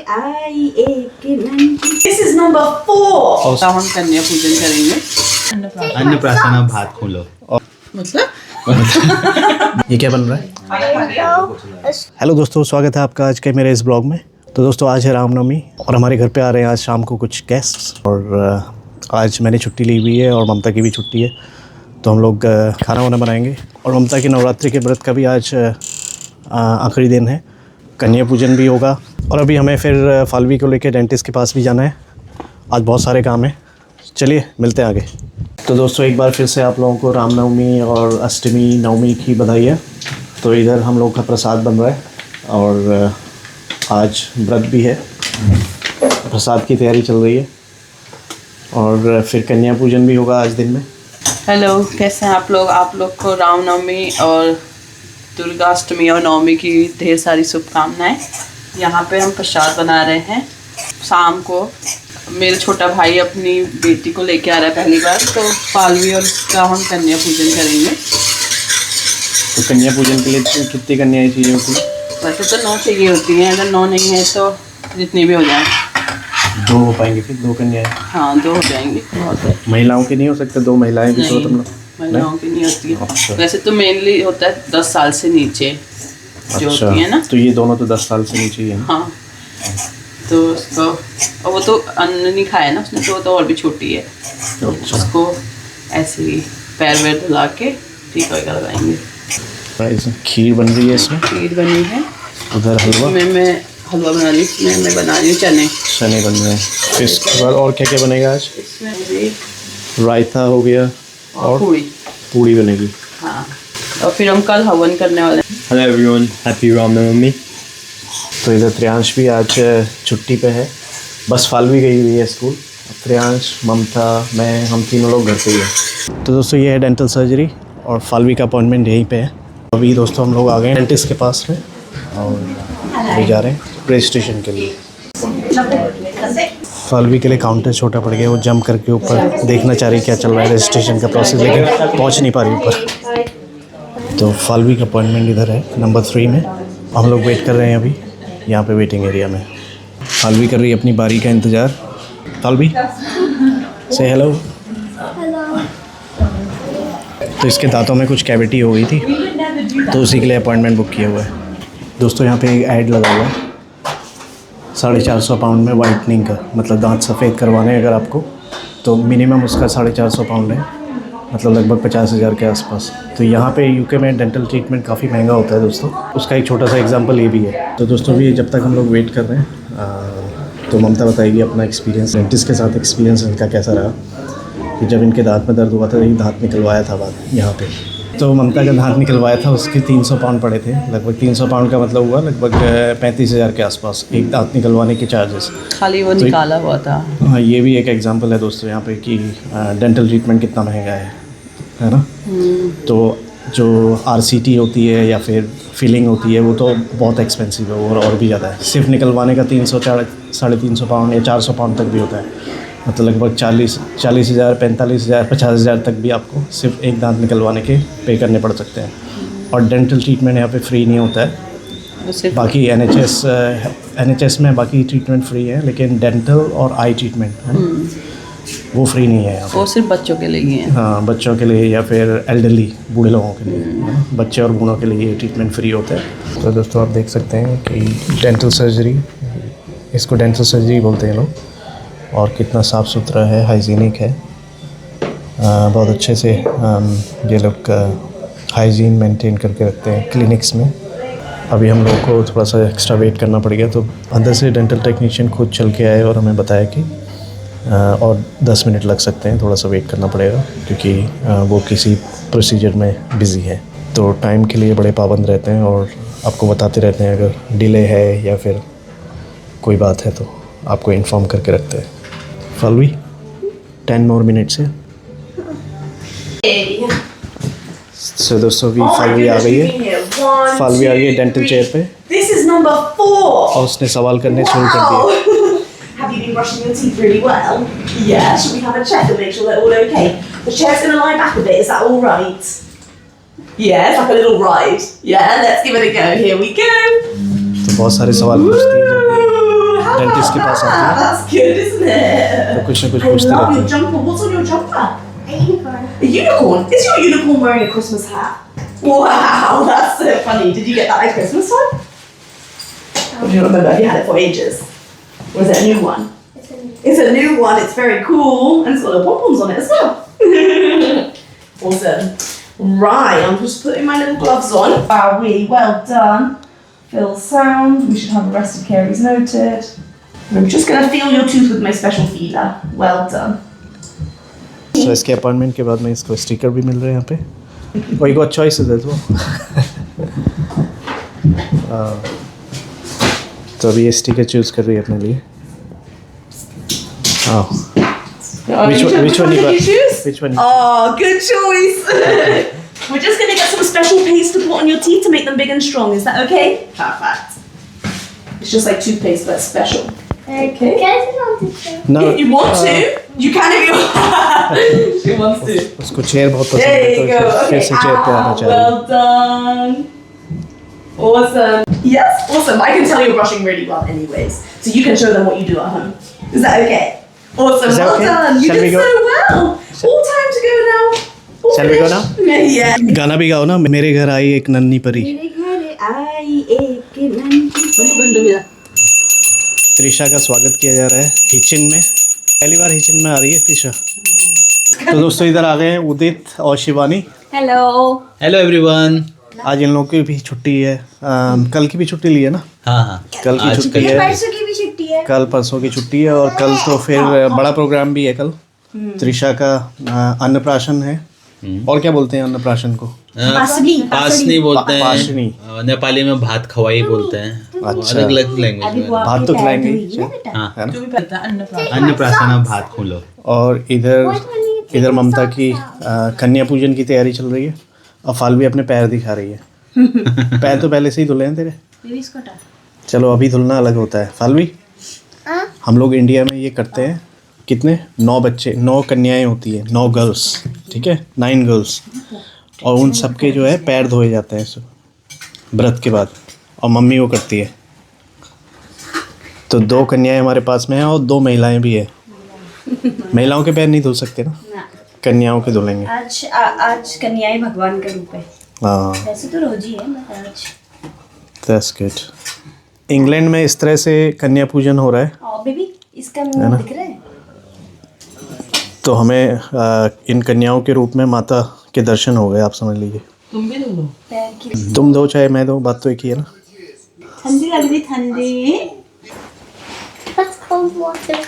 This is number 4. हम कन्या पूजन करेंगे। अन्नप्राशन भात खोलो मतलब ये क्या बन रहा है? हेलो दोस्तों, स्वागत है आपका आज के मेरे इस ब्लॉग में। तो दोस्तों आज है रामनवमी और हमारे घर पे आ रहे हैं आज शाम को कुछ गेस्ट्स। और आज मैंने छुट्टी ली हुई है और ममता की भी छुट्टी है, तो हम लोग खाना वाना बनाएंगे। और ममता के नवरात्रि के व्रत का भी आज आखिरी दिन है, कन्या पूजन भी होगा। और अभी हमें फिर फालवी को लेकर डेंटिस्ट के पास भी जाना है। आज बहुत सारे काम हैं, चलिए मिलते हैं आगे। तो दोस्तों एक बार फिर से आप लोगों को रामनवमी और अष्टमी नवमी की बधाई है। तो इधर हम लोग का प्रसाद बन रहा है और आज व्रत भी है, प्रसाद की तैयारी चल रही है और फिर कन्या पूजन भी होगा आज दिन में। हेलो, कैसे हैं आप लोग? आप लोग को रामनवमी और दुर्गाष्टमी और नवमी की ढेर सारी शुभकामनाएं। यहाँ पे हम प्रसाद बना रहे हैं। शाम को मेरा छोटा भाई अपनी बेटी को लेके आ रहा है पहली बार, तो फालवी और उसका हम कन्या पूजन करेंगे। तो कन्या पूजन के लिए कितनी कन्याएं चाहिए होती हैं? वैसे तो 9 चाहिए होती हैं, अगर 9 नहीं है तो जितनी भी हो जाए। 2 हो पाएंगे फिर 2 कन्याएं? हाँ 2 हो जाएंगी, बहुत है। महिलाओं के नहीं हो सकते 2 महिलाएं भी? तो तुम लोग महिलाओं की नहीं होती है। अच्छा। वैसे तो मेनली होता है 10 साल से नीचे जो अच्छा, होती है ना। तो ये दोनों तो 10 साल से नीचे ही है ना? हाँ, तो उसको, और वो तो अन्न नहीं खाया ना उसने, तो वो तो और भी छोटी है। तो अच्छा। उसको ऐसे ही पैर वैर धुला के टीका वगैरह लगाएंगे। इसमें खीर बन रही है, इसमें खीर बनी है, उधर हलवा, इसमें मैं हलवा बना रही हूँ, इसमें मैं बना रही हूँ चने बन रहे हैं। फिर इसके बाद और क्या क्या बनेगा आज? इसमें भी रायता हो गया और पूड़ी बनेगी। हाँ, और फिर हम कल हवन करने वाले हैं। Hello everyone, happy Ramnavami. तो इधर त्रियांश भी आज छुट्टी पे है, बस फालवी गई हुई है स्कूल। त्रियांश, ममता, मैं, हम तीनों लोग घर पे ही हैं। तो दोस्तों ये है डेंटल सर्जरी और फालवी का अपॉइंटमेंट यहीं पे है। अभी दोस्तों हम लोग आ गए डेंटिस्ट के पास में और अभी जा रहे हैं रजिस्ट्रेशन के लिए। फालवी के लिए काउंटर छोटा पड़ गया, वो जंप करके ऊपर देखना चाह रही क्या चल रहा है रजिस्ट्रेशन का प्रोसेस, लेकिन पहुंच नहीं पा रही ऊपर। तो फालवी का अपॉइंटमेंट इधर है नंबर 3 में। हम लोग वेट कर रहे हैं अभी यहाँ पे वेटिंग एरिया में। फालवी कर रही है अपनी बारी का इंतज़ार। फालवी से हेलो। तो इसके दांतों में कुछ कैविटी हो गई थी, तो उसी के लिए अपॉइंटमेंट बुक किया हुआ है। दोस्तों यहाँ पे एक ऐड लगा हुआ है 450 पाउंड में वाइटनिंग का, मतलब दांत सफ़ेद करवाने अगर आपको, तो मिनिमम उसका 450 पाउंड है, मतलब लगभग 50,000 के आसपास। तो यहाँ पे यूके में डेंटल ट्रीटमेंट काफ़ी महंगा होता है दोस्तों। उसका एक छोटा सा एग्जांपल ये भी है। तो दोस्तों भी जब तक हम लोग वेट कर रहे हैं तो ममता बताएगी अपना एक्सपीरियंस, डेंटिस्ट के साथ एक्सपीरियंस इनका कैसा रहा कि जब इनके दांत में दर्द हुआ था, एक दांत निकलवाया था बाद यहाँ पे। तो ममता का दांत निकलवाया था, उसके 300 पाउंड पड़े थे। लगभग 300 पाउंड का मतलब हुआ लगभग 35,000 के आसपास एक दांत निकलवाने के चार्जेस। खाली वो निकाला हुआ था। हाँ, ये भी एक एग्जांपल है दोस्तों यहाँ पे कि डेंटल ट्रीटमेंट कितना महंगा है ना। तो जो RCT होती है या फिर फिलिंग होती है वो तो बहुत एक्सपेंसिव है और भी ज़्यादा है। सिर्फ निकलवाने का 300, 350 पाउंड या 400 पाउंड तक भी होता है, मतलब लगभग 40,000, 45,000, 50,000 तक भी आपको सिर्फ एक दांत निकलवाने के पे करने पड़ सकते हैं। और डेंटल ट्रीटमेंट यहाँ पे फ्री नहीं होता है। बाकी NHS में बाकी ट्रीटमेंट फ्री है, लेकिन डेंटल और आई ट्रीटमेंट है वो फ्री नहीं है। वो सिर्फ बच्चों के लिए ही है। हाँ, बच्चों के लिए या फिर एल्डरली बूढ़े लोगों के लिए, बच्चे और बूढ़ों के लिए ये ट्रीटमेंट फ्री होता है। तो दोस्तों आप देख सकते हैं कि डेंटल सर्जरी, इसको डेंटल सर्जरी बोलते हैं लोग, और कितना साफ़ सुथरा है, हाइजीनिक है। बहुत अच्छे से ये लोग हाइजीन मेंटेन करके रखते हैं क्लिनिक्स में। अभी हम लोग को थोड़ा सा एक्स्ट्रा वेट करना पड़ गया, तो अंदर से डेंटल टेक्नीशियन खुद चल के आए और हमें बताया कि और 10 मिनट लग सकते हैं, थोड़ा सा वेट करना पड़ेगा क्योंकि वो किसी प्रोसीजर में बिज़ी है। तो टाइम के लिए बड़े पाबंद रहते हैं और आपको बताते रहते हैं अगर डिले है या फिर कोई बात है तो आपको इन्फॉर्म करके रखते हैं। फालवी 10 more minutes है। सो दोस्तों भी फालवी आ गई है, फालवी आ गई है डेंटल चेयर पे। This is number 4. और उसने सवाल करने शुरू कर दिए। Have you been brushing your teeth really well? Yeah. Should we have a check and make sure they're all okay? The chair's going to lie back a bit. Is that all right? Yeah, it's like a little ride. Yeah, let's give it a go. Here we go. तो बहुत सारे सवाल पूछती है जब इसके पास आती है That's good, isn't it? तो कुछ ना कुछ I पूछती love रहती your है। jumper. What's on your jumper? A unicorn. A unicorn. Is your unicorn wearing a Christmas hat? Wow, that's so funny. Did you get that at Christmas time? Or do you remember? Have you had it for ages? Or is it a new one? It's a It's a new one. It's very cool, and it's got little pom-poms on it as well. Awesome. Right, I'm just putting my little gloves on. Wow, really well done. Feel sound. We should have arrested caries noted. I'm just gonna feel your tooth with my special feeler. Well done. तो इसके appointment के बाद में इसको sticker भी मिल रहे हैं यहाँ पे। और you got choices as well. तो अभी ये स्टिकर चूज कर रही है अपने लिए। Oh. Which one you did got? you choose? Which one? Oh, good choice. We're just gonna get some special paste to put on your teeth to make them big and strong. Is that okay? Perfect. It's just like toothpaste, but special. Okay. Can I sit on this chair? No, If you want to, you can if you want. She wants to. उसको chair बहुत पसंद There है you तो go. फिर Okay. से chair पे आना चाह रही है। Well done. Awesome. Yes, awesome. I can tell you're brushing really well anyways. So you can show them what you do at home. Is that okay? Awesome. Is that Well okay? done. You Shall we did go? so well. All time to go now. All Shall we go finished. Yeah. गाना भी गाओ ना, मेरे घर आई एक नन्ही परी। त्रिशा का स्वागत किया जा रहा है हिचिन में। पहली बार हिचिन में आ रही है त्रिशा। तो दोस्तों इधर आ गए हैं उदित और शिवानी। हेलो। Hello everyone. आज इन लोगों की भी छुट्टी है। कल की भी छुट्टी ली है ना? हाँ कल की आज छुट्टी कल- है, परसों की भी छुट्टी है। कल परसों की छुट्टी है और कल तो फिर बड़ा प्रोग्राम भी है कल। त्रिशा का अन्नप्राशन है। और क्या बोलते हैं अन्नप्राशन को? पासनी बोलते पासनी। हैं, नेपाली में भात खवाई बोलते हैं। अच्छा। अलग अलग लैंग्वेज में भात तो खिलाएंगे हाँ है ना? जो भी पता है अन्नप्राशन। अन्नप्राशन भात खोलो। और इधर ममता की कन्या पूजन की तैयारी चल रही है और फालवी अपने पैर दिखा रही है। पैर तो पहले से ही धुले हैं तेरे। चलो अभी धुलना अलग होता है। फालवी हम लोग इंडिया में ये करते हैं, कितने 9 बच्चे 9 कन्याएं होती है, 9 गर्ल्स, ठीक है 9 गर्ल्स, और उन सब के जो है पैर धोए जाते हैं व्रत के बाद, और मम्मी वो करती है। तो 2 कन्याएं हमारे पास में हैं और 2 महिलाएं भी है। महिलाओं के पैर नहीं धो सकते ना, कन्याओं के धुलेंगे। आज कन्याएं भगवान का रूप है। हाँ वैसे तो रोज ही है but आज दैट्स गुड। इंग्लैंड में इस तरह से कन्या पूजन हो रहा है। बेबी इसका मुंह दिख रहा है। तो हमें इन कन्याओं के रूप में माता के दर्शन हो गए, आप समझ लीजिए। तुम भी लो। पैर की तुम दो चाहे मैं दो, बात तो एक ही है ना। ठंडी लग रही ठंडी। That's cold water.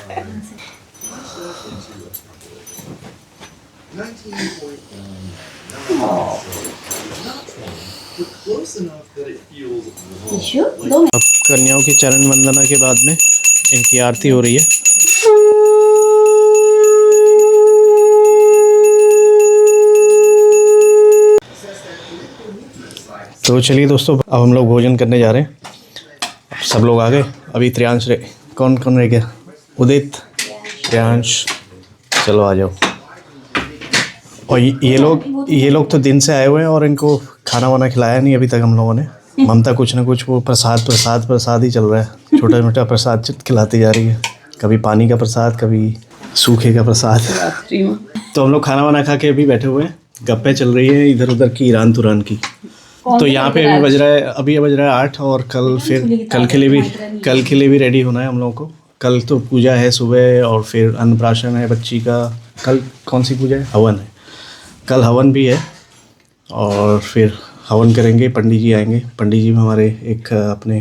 अब कन्याओं की चरण वंदना के बाद में इनकी आरती हो रही है। तो चलिए दोस्तों अब हम लोग भोजन करने जा रहे हैं। अब सब लोग आ गए, अभी त्रियांश कौन कौन रह गया? उदित, त्रियांश, चलो आ जाओ। और ये लोग तो दिन से आए हुए हैं और इनको खाना वाना खिलाया नहीं अभी तक हम लोगों ने। ममता कुछ ना कुछ वो प्रसाद ही चल रहा है, छोटा मोटा प्रसाद खिलाती जा रही है, कभी पानी का प्रसाद, कभी सूखे का प्रसाद। रात्रि में तो हम लोग खाना वाना खा के अभी बैठे हुए हैं, गप्पे चल रही है इधर उधर की, ईरान तुरान की। तो यहाँ पे अभी बज रहा है 8 और कल के लिए भी रेडी होना है हम लोगों को। कल तो पूजा है सुबह और फिर अन्नप्राशन है बच्ची का। कल कौन सी पूजा है? हवन है। कल हवन भी है और फिर हवन करेंगे, पंडित जी आएंगे। पंडित जी हमारे एक अपने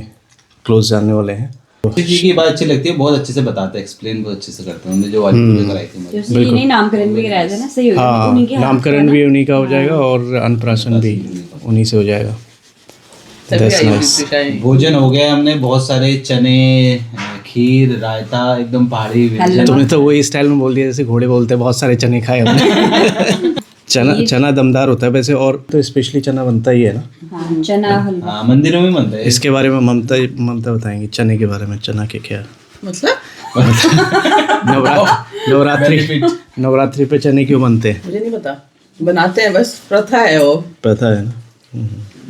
क्लोज जानने वाले हैं। जी की बात अच्छी लगती है, बहुत अच्छे से बताते हैं, एक्सप्लेन बहुत अच्छे से करते हैं। हमने जो आज पूजा कराई थी हमारी। उसी ने नामकरण भी कराया था ना, सही हो गया। हाँ, उन्हीं के हाथ नामकरण भी उन्हीं का हो जाएगा और अन्नप्राशन भी उन्हीं से हो जाएगा। तभी That's आई nice. त्रिशा। भोजन हो गया, हमने बहुत सारे चने, खीर, रायता, एकदम पहाड़ी व्यंजन। तुमने तो वही स्टाइल में बोल दिया जैसे घोड़े बोलते हैं, बहुत सारे चने खाए हमने। चना दमदार होता है वैसे, और तो स्पेशली चना बनता ही है ना। हाँ, चना हलवा। हाँ मंदिरों में बनता है। इसके बारे में ममता बताएंगी चने के बारे में। चना के क्या मतलब नवरात्रि पे चने क्यों बनते हैं? मुझे नहीं पता, बनाते हैं बस, प्रथा है वो। पता है ना।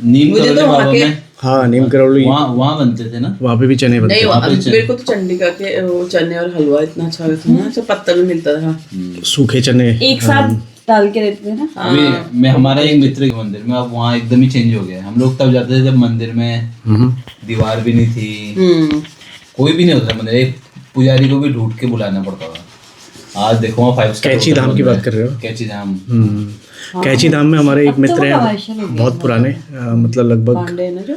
नीम मुझे तो करोली वहाँ बाबा के में हाँ नीम करौली वहाँ बनते थे ना। वहाँ पे भी चने बनते नहीं हैं। वहाँ पे मेरे को तो चंडीगढ़ के वो चने और हलवा इतना अच्छा लगता था ना, अच्छा पत्ता भी मिलता था। सूखे चने एक साथ डाल के देते थे ना। अभी मैं हमारा एक मित्र के मंदिर में, अब वहाँ एकदम ही चेंज हो गया है। हम लोग तब जाते थे जब मंदिर में दीवार भी नहीं थी, कोई भी नहीं होता था मंदिर, एक पुजारी को भी ढूंढ के बुलाना पड़ता था। आज देखो वहाँ 5 स्टार कैची धाम की बात कर रहे हो? कैची धाम। कैची धाम में हमारे एक अब तो मित्र वो हैं commercial हो गया बहुत पुराने, मतलब लगभग पांडे है ना जो,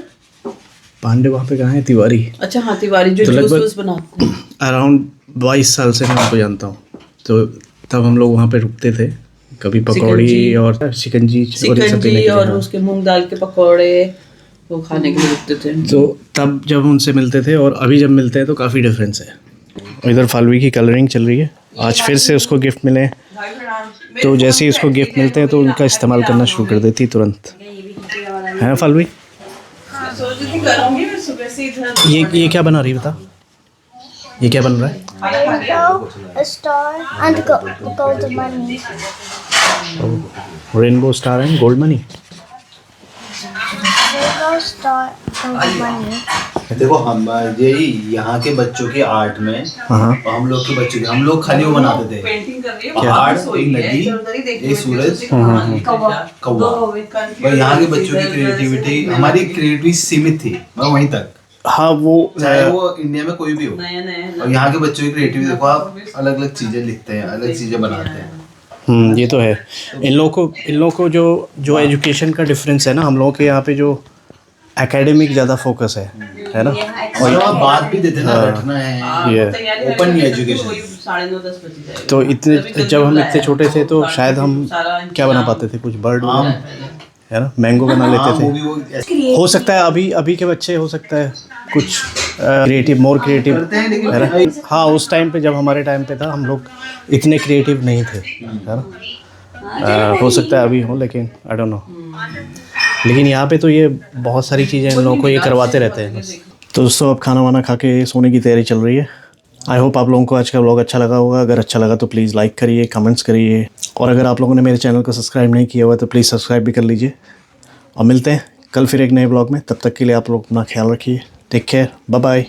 पांडे वहाँ पे कहाँ है, तिवारी। अच्छा हाँ तिवारी जो तो जूस लगभग- वूस बनाते हैं। अराउंड 22 साल से मैं उनको जानता हूँ। तो तब हम लोग वहाँ पे रुकते थे, कभी पकौड़ी सिकंजी। और शिकंजी और ये सब पीने सिकंजी के लिए, और हाँ। उसके मूंग दाल के पकौड़े वो खाने के लिए रुकते थे। तो तब जब उनसे मिलते थे और अभी जब मिलते हैं तो काफ़ी डिफरेंस है। इधर फालवी की कलरिंग चल रही है, आज फिर से उसको गिफ्ट मिले, तो जैसे ही उसको गिफ्ट मिलते हैं तो उनका इस्तेमाल करना शुरू कर देती है तुरंत, है ना फालवी? सोच रही थी करूंगी मैं सुबह से इधर। ये क्या बना रही है बता, ये क्या बन रहा है? Rainbow, a star, and golden money. Rainbow star and gold money. Rainbow, star, golden money. देखो हम यही यहाँ के बच्चों के आर्ट में हाँ और हम लोग के बच्चों के, हम लोग खाली वो बनाते थे पेंटिंग कर रही है पहाड़, सोई एक है, नदी, इधर उधर ही देख रही एक है, सूरज, सोची कौवा कौवा। और यहाँ के बच्चों की क्रिएटिविटी, हमारी क्रिएटिविटी सीमित थी मैं वहीं तक, हाँ वो चाहे वो इंडिया में कोई भी हो। नया नया और यहाँ के बच्चों की क्रिएटिविटी देखो आप, अलग अलग चीजें लिखते हैं, अलग चीजें बनाते हैं। ये तो है। इन लोगों को जो एजुकेशन का डिफरेंस है ना, हम लोगों के यहाँ पे जो एकेडमिक ज़्यादा फोकस है ना। और वहाँ बात भी देते ना, रटना है, ये ओपन एजुकेशन। 9:30 10 बज जाएगा। तो इतने जब हम इतने छोटे थे तो शायद हम क्या बना पाते थे, कुछ बर्ड है ना, मैंगो बना हाँ, लेते वो थे। भी वो हो सकता है अभी के बच्चे हो सकता है कुछ मोर क्रिएटिव करते हैं, लेकिन है ना। हाँ उस टाइम पे जब हमारे टाइम पे था हम लोग इतने क्रिएटिव नहीं थे, है ना। हो सकता है अभी हो, लेकिन आई डोंट नो। लेकिन यहाँ पे तो ये बहुत सारी चीज़ें इन लोगों को ये करवाते रहते हैं बस। तो दोस्तों अब खाना वाना खा के सोने की तैयारी चल रही है। आई होप आप लोगों को आज का व्लॉग अच्छा लगा होगा। अगर अच्छा लगा तो प्लीज़ लाइक करिए, कमेंट्स करिए, और अगर आप लोगों ने मेरे चैनल को सब्सक्राइब नहीं किया हुआ तो प्लीज़ सब्सक्राइब भी कर लीजिए। और मिलते हैं कल फिर एक नए व्लॉग में, तब तक के लिए आप लोग अपना ख्याल रखिए। Take care, bye bye.